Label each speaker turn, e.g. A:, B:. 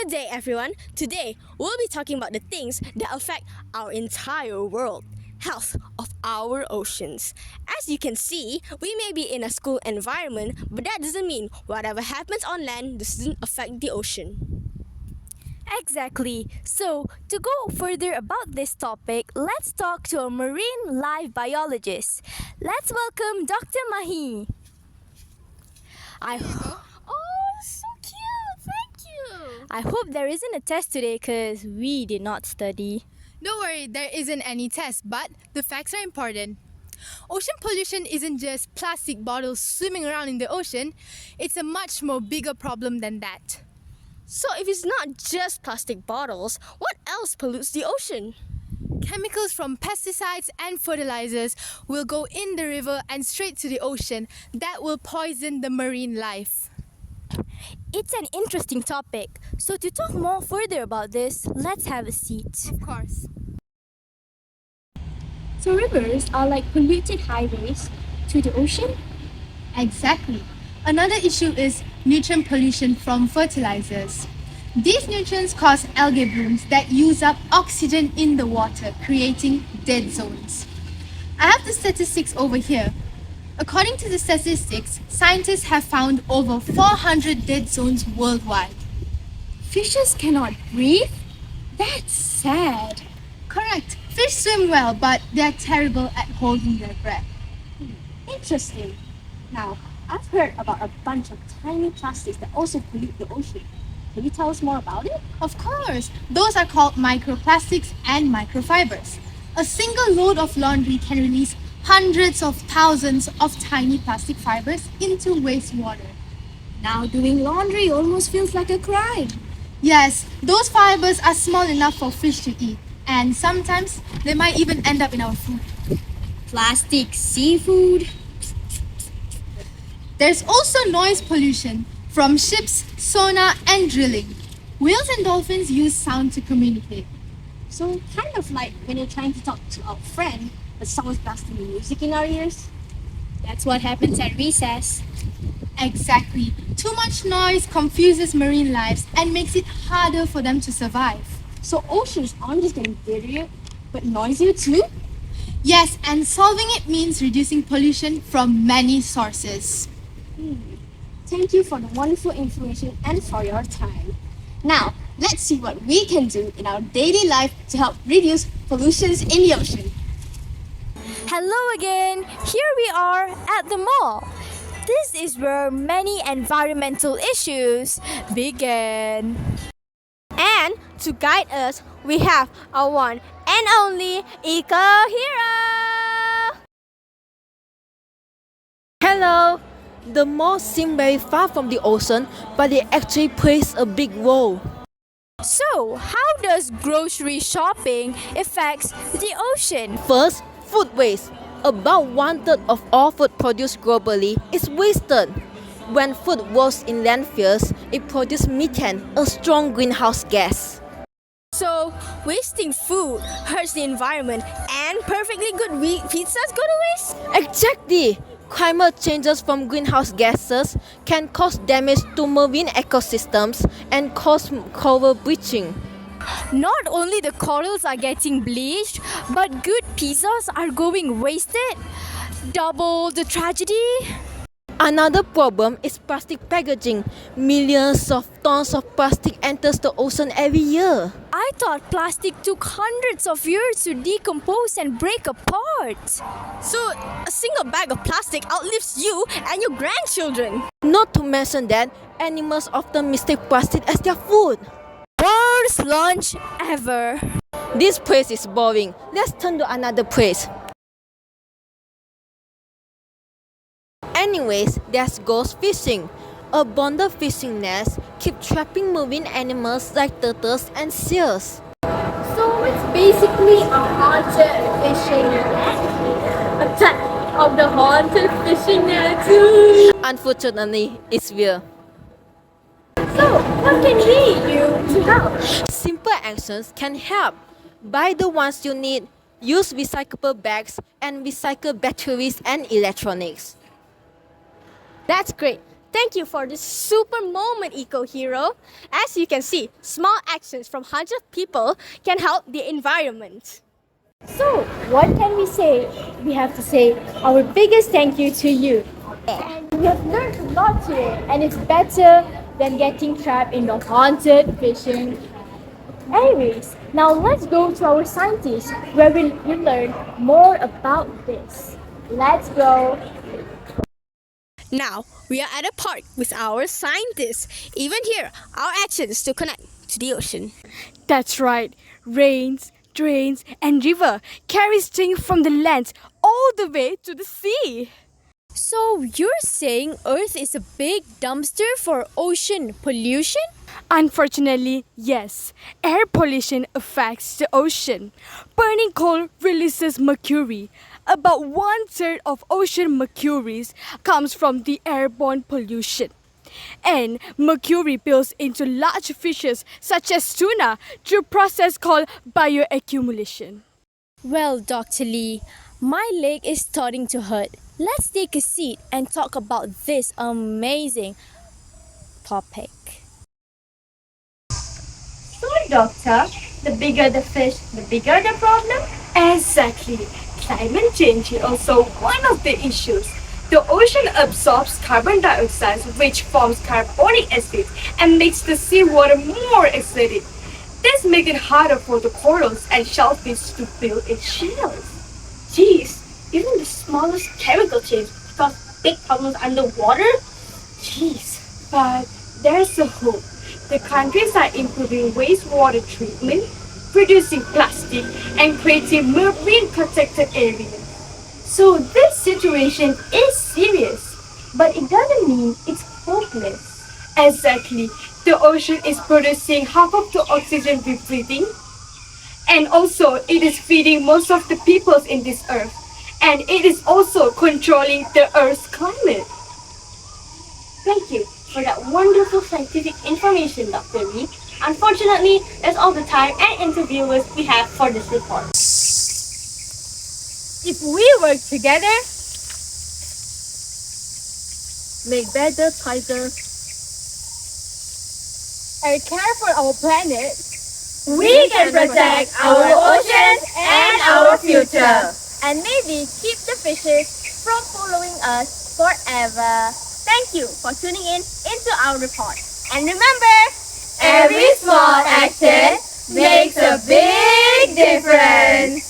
A: Good day, everyone. Today, we'll be talking about the things that affect our entire world. Health of our oceans. As you can see, we may be in a school environment, but that doesn't mean whatever happens on land doesn't affect the ocean.
B: Exactly. So, to go further about this topic, let's talk to a marine life biologist. Let's welcome Dr. Mahi. I
C: Oh, so cute! Thank you!
B: I hope there isn't a test today because we did not study.
C: Don't worry, there isn't any test, but the facts are important. Ocean pollution isn't just plastic bottles swimming around in the ocean, it's a much more bigger problem than that.
A: So, if it's not just plastic bottles, what else pollutes the ocean?
C: Chemicals from pesticides and fertilizers will go in the river and straight to the ocean. That will poison the marine life.
B: It's an interesting topic. So, to talk more further about this, let's have a seat.
C: Of course.
D: So rivers are like polluted highways to the ocean?
C: Exactly. Another issue is nutrient pollution from fertilizers. These nutrients cause algae blooms that use up oxygen in the water, creating dead zones. I have the statistics over here. According to the statistics, scientists have found over 400 dead zones worldwide.
D: Fishes cannot breathe? That's sad.
C: Correct. Fish swim well, but they're terrible at holding their breath.
D: Interesting. Now, I've heard about a bunch of tiny plastics that also pollute the ocean. Can you tell us more about it?
C: Of course, those are called microplastics and microfibers. A single load of laundry can release hundreds of thousands of tiny plastic fibers into wastewater.
D: Now doing laundry almost feels like a crime.
C: Yes, those fibers are small enough for fish to eat, and sometimes they might even end up in our food.
D: Plastic seafood.
C: There's also noise pollution from ships, sonar, and drilling. Whales and dolphins use sound to communicate.
D: So kind of like when you're trying to talk to our friend, but someone's blasting music in our ears. That's what happens at recess.
C: Exactly. Too much noise confuses marine lives and makes it harder for them to survive.
D: So oceans aren't just getting dirtier, but noisier too?
C: Yes, and solving it means reducing pollution from many sources.
D: Thank you for the wonderful information and for your time. Now, let's see what we can do in our daily life to help reduce pollutions in the ocean.
B: Hello again. Here we are at the mall. This is where many environmental issues begin.
A: And to guide us, we have our one and only Eco Hero!
E: Hello! The malls seem very far from the ocean, but they actually plays a big role.
B: So, how does grocery shopping affect the ocean?
E: First, food waste. About 1/3 of all food produced globally is wasted. When food rots in landfills, it produces methane, a strong greenhouse gas.
A: So, wasting food hurts the environment and perfectly good pizzas go to waste?
E: Exactly! Climate changes from greenhouse gases can cause damage to marine ecosystems and cause coral bleaching.
B: Not only the corals are getting bleached, but good pizzas are going wasted. Double the tragedy.
E: Another problem is plastic packaging. Millions of tons of plastic enters the ocean every year.
B: I thought plastic took hundreds of years to decompose and break apart.
A: So, a single bag of plastic outlives you and your grandchildren.
E: Not to mention that animals often mistake plastic as their food.
B: Worst lunch ever.
E: This place is boring. Let's turn to another place. Anyways, there's ghost fishing. A bonded fishing nets keep trapping marine animals like turtles and seals.
D: So it's basically a haunted fishing net. Attack of the haunted fishing net.
E: Unfortunately, it's real.
D: So what can we do to help?
E: Simple actions can help. Buy the ones you need. Use recyclable bags and recycle batteries and electronics.
A: That's great. Thank you for this super moment, Eco Hero. As you can see, small actions from hundreds of people can help the environment.
B: So, what can we say? We have to say our biggest thank you to you. And we have learned a lot today, and it's better than getting trapped in the haunted fishing. Anyways, now let's go to our scientists where we learn more about this. Let's go.
A: Now, we are at a park with our scientists. Even here, our actions to connect to the ocean.
B: That's right. Rains, drains, and river carries things from the land all the way to the sea.
F: So you're saying Earth is a big dumpster for ocean pollution?
B: Unfortunately, yes. Air pollution affects the ocean. Burning coal releases mercury. About 1/3 of ocean mercury comes from the airborne pollution. And mercury builds into large fishes such as tuna through a process called bioaccumulation.
F: Well, Dr. Lee, my leg is starting to hurt. Let's take a seat and talk about this amazing topic.
B: So, doctor, the bigger the fish, the bigger the problem? Exactly. Climate change is also one of the issues. The ocean absorbs carbon dioxide, which forms carbonic acid and makes the seawater more acidic. This makes it harder for the corals and shellfish to build its shells. Geez, even the smallest chemical change cause big problems underwater? Jeez, but there's a hope. The countries are improving wastewater treatment, reducing plastic, and creating marine protected areas. So this situation is serious, but it doesn't mean it's hopeless. Exactly. The ocean is producing half of the oxygen we're breathing, and also it is feeding most of the peoples in this earth, and it is also controlling the earth's climate. Thank you for that wonderful scientific information, Dr. Lee. Unfortunately, that's all the time and interviewers we have for this report. If we work together, make better choices, and care for our planet, we can protect our oceans and our future. And maybe keep the fishes from following us forever. Thank you for tuning in into our report. And remember, every small action makes a big difference.